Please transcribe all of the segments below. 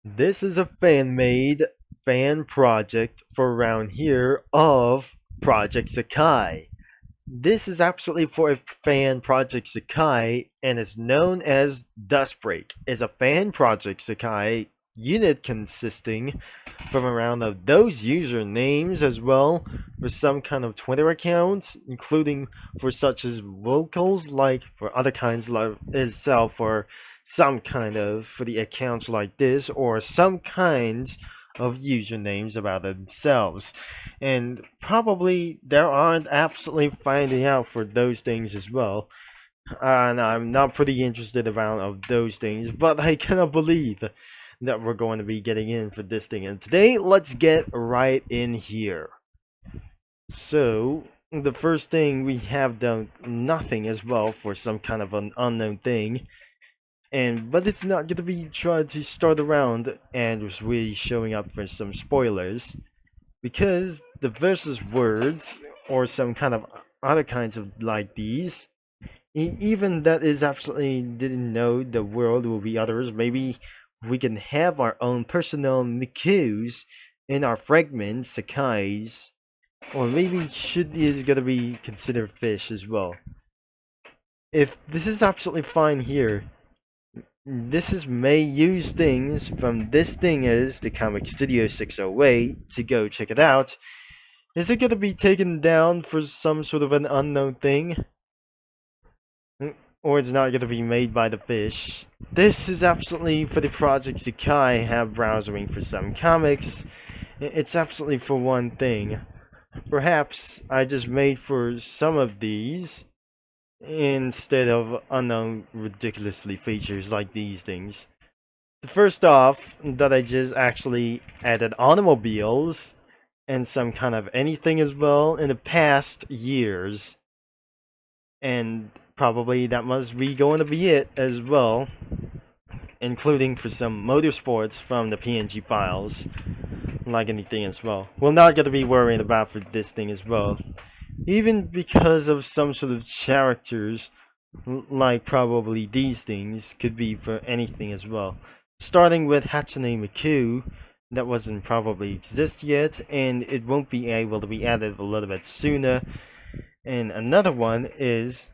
This is a fan-made fan project for around here of Project Sekai. This is absolutely for a fan project Sekai and is known as DUSKBREAK. Is a fan project Sekai unit consisting from around of those usernames as well for some kind of Twitter accounts, including for such as vocals, like for other kinds like itself, or some kind of for the accounts like this, or some kinds of usernames about themselves. And probably there aren't absolutely finding out for those things as well. And I'm not pretty interested around of those things, but I cannot believe that we're going to be getting in for this thing. And today, let's get right in here. So, the first thing we have done nothing as well for some kind of an unknown thing. But it's not gonna be trying to start around and was really showing up for some spoilers because the versus words or some kind of other kinds of like these, even that is absolutely didn't know the world will be others. Maybe we can have our own personal Mikus in our fragments, Sakais, or maybe should is gonna be considered fish as well. If this is absolutely fine here, this is may use things from this thing is the Comic Studio 608 to go check it out. Is it gonna be taken down for some sort of an unknown thing? Or it's not gonna be made by the fish? This is absolutely for the projects that Kai have browsing for some comics. It's absolutely for one thing. Perhaps I just made for some of these instead of unknown ridiculously features like these things. First off, that I just actually added automobiles and some kind of anything as well in the past years. And probably that must be going to be it as well, including for some motorsports from the PNG files, like anything as well. We're not going to be worrying about for this thing as well. Even because of some sort of characters, like probably these things, could be for anything as well. Starting with Hatsune Miku, that wasn't probably exist yet, and it won't be able to be added a little bit sooner. And another one is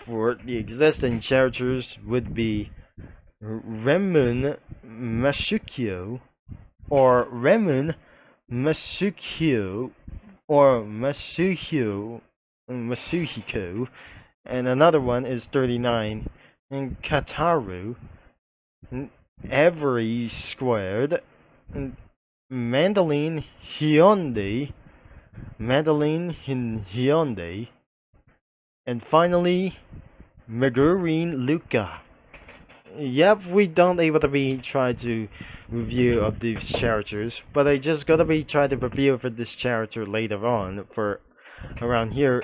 for the existing characters would be Remun Mashukyo, or Remun Masukyo, or Masuhiko, and another one is 39, and Kataru, Every Squared, Mandaline Hyundai, and finally Megurine Luca. Yep, we don't able to be try to review of these characters, but I just gotta be trying to review for this character later on for around here.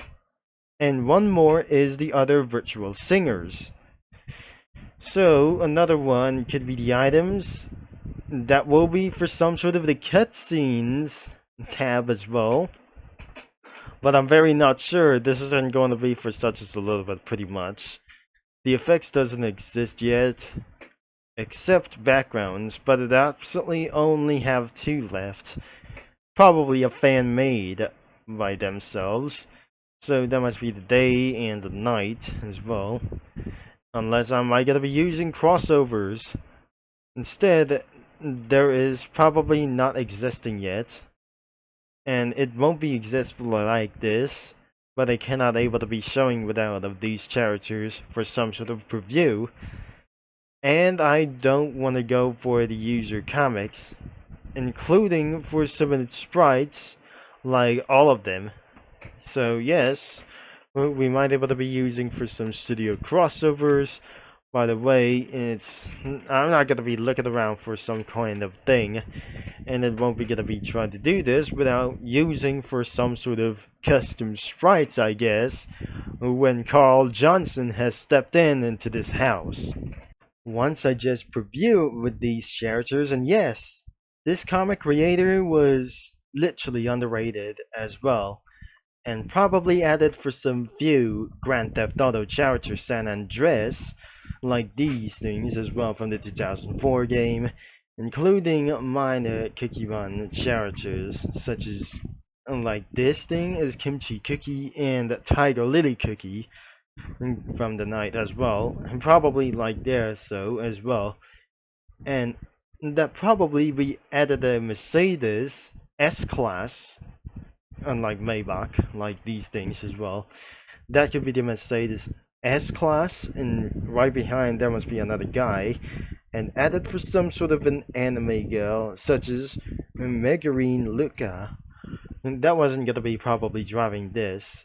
And one more is the other virtual singers. So another one could be the items that will be for some sort of the cutscenes tab as well. But I'm very not sure this isn't going to be for such as a little bit pretty much. The effects doesn't exist yet, except backgrounds, but it absolutely only have two left. Probably a fan made by themselves. So that must be the day and the night as well. Unless I might gonna be using crossovers. Instead, there is probably not existing yet. And it won't be exist like this, but I cannot able to be showing without of these characters for some sort of preview. And I don't want to go for the user comics, including for some of the sprites, like all of them. So yes, we might able to be using for some studio crossovers. By the way, I'm not gonna be looking around for some kind of thing, and it won't be gonna be trying to do this without using for some sort of custom sprites, I guess, when Carl Johnson has stepped into this house. Once I just preview with these characters, and yes, this comic creator was literally underrated as well, and probably added for some few Grand Theft Auto characters San Andreas, like these things as well from the 2004 game, including minor cookie run characters such as like this thing is Kimchi Cookie and Tiger Lily Cookie from the night as well, and probably like there so as well, and that probably we added a Mercedes S-Class, unlike Maybach, like these things as well. That could be the Mercedes S-Class, and right behind there must be another guy, and added for some sort of an anime girl, such as Megarine Luca. And that wasn't gonna be probably driving this,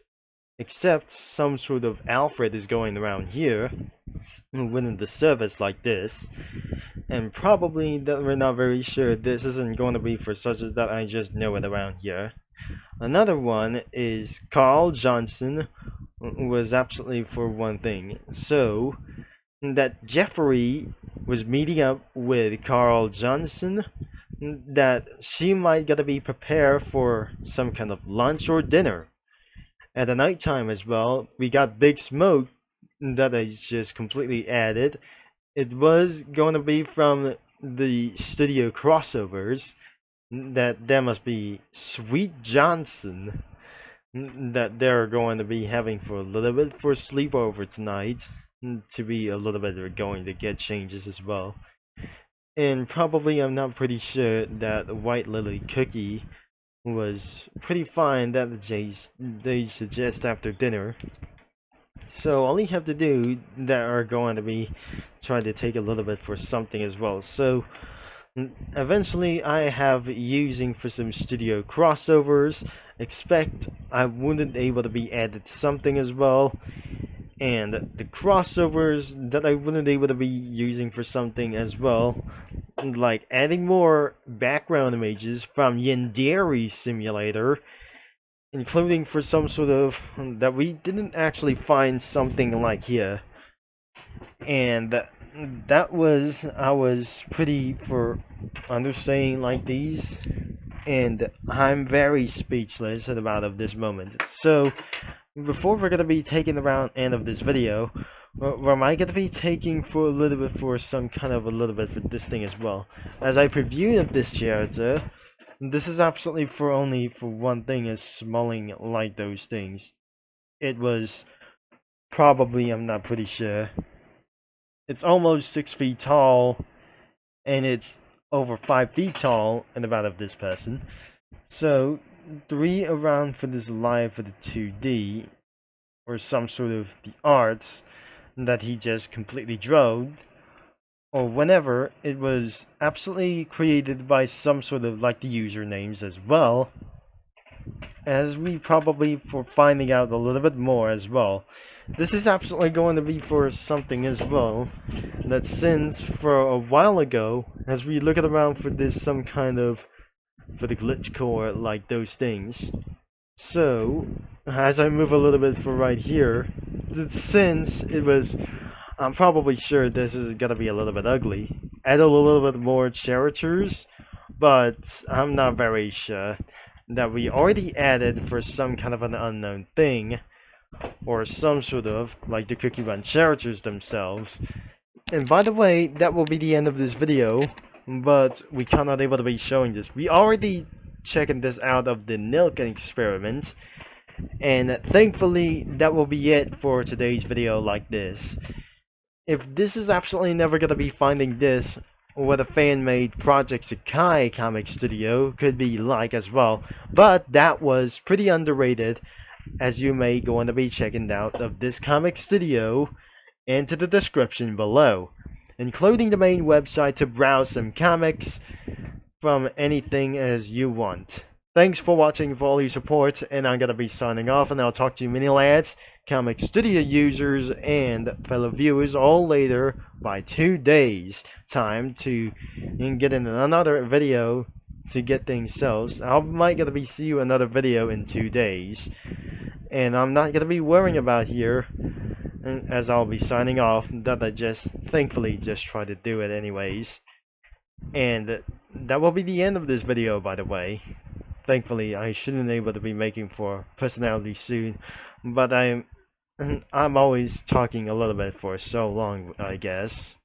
except some sort of Alfred is going around here, winning the service like this. And probably that we're not very sure this isn't going to be for such as that I just know it around here. Another one is Carl Johnson was absolutely for one thing. So that Jeffrey was meeting up with Carl Johnson, that she might gotta be prepared for some kind of lunch or dinner. At the nighttime as well, we got Big Smoke that I just completely added. It was going to be from the studio crossovers, that there must be Sweet Johnson that they're going to be having for a little bit for sleepover tonight, to be a little bit going to get changes as well. And probably I'm not pretty sure that White Lily Cookie was pretty fine that they suggest after dinner. So all you have to do that are going to be trying to take a little bit for something as well. So eventually I have using for some studio crossovers. Expect I wouldn't able to be added something as well. And the crossovers that I wouldn't able to be using for something as well, like adding more background images from Yandere Simulator, including for some sort of that we didn't actually find something like here, and that was I was pretty for understanding like these, and I'm very speechless at about of this moment. So before we're gonna be taking around end of this video, or am I gonna be taking for a little bit for some kind of a little bit for this thing as well, as I previewed of this character. This is absolutely for only for one thing, is smelling like those things. It was probably, I'm not pretty sure, it's almost 6 feet tall, and it's over 5 feet tall and about of this person. So 3 around for this live for the 2D, or some sort of the arts that he just completely drove, or whenever it was absolutely created by some sort of like the usernames as well, as we probably for finding out a little bit more as well. This is absolutely going to be for something as well, that since for a while ago, as we look at around for this some kind of for the glitch core like those things. So as I move a little bit for right here, since it was, I'm probably sure this is gonna be a little bit ugly, add a little bit more characters, but I'm not very sure that we already added for some kind of an unknown thing, or some sort of like the Cookie Run characters themselves. And by the way, that will be the end of this video, but we cannot able to be showing this. We already checking this out of the Nilk experiment, and thankfully that will be it for today's video like this. If this is absolutely never gonna be finding this, what a fan-made Project Sekai comic studio could be like as well, but that was pretty underrated, as you may going to be checking out of this comic studio into the description below, including the main website to browse some comics from anything as you want. Thanks for watching, for all your support, and I'm gonna be signing off, and I'll talk to you mini lads, comic studio users, and fellow viewers all later by 2 days time to get in another video to get things sold. I might gonna be see you another video in 2 days, and I'm not gonna be worrying about here, as I'll be signing off, that I just thankfully just try to do it anyways. And that will be the end of this video, by the way. Thankfully, I shouldn't be able to be making for personality soon, but I'm always talking a little bit for so long, I guess.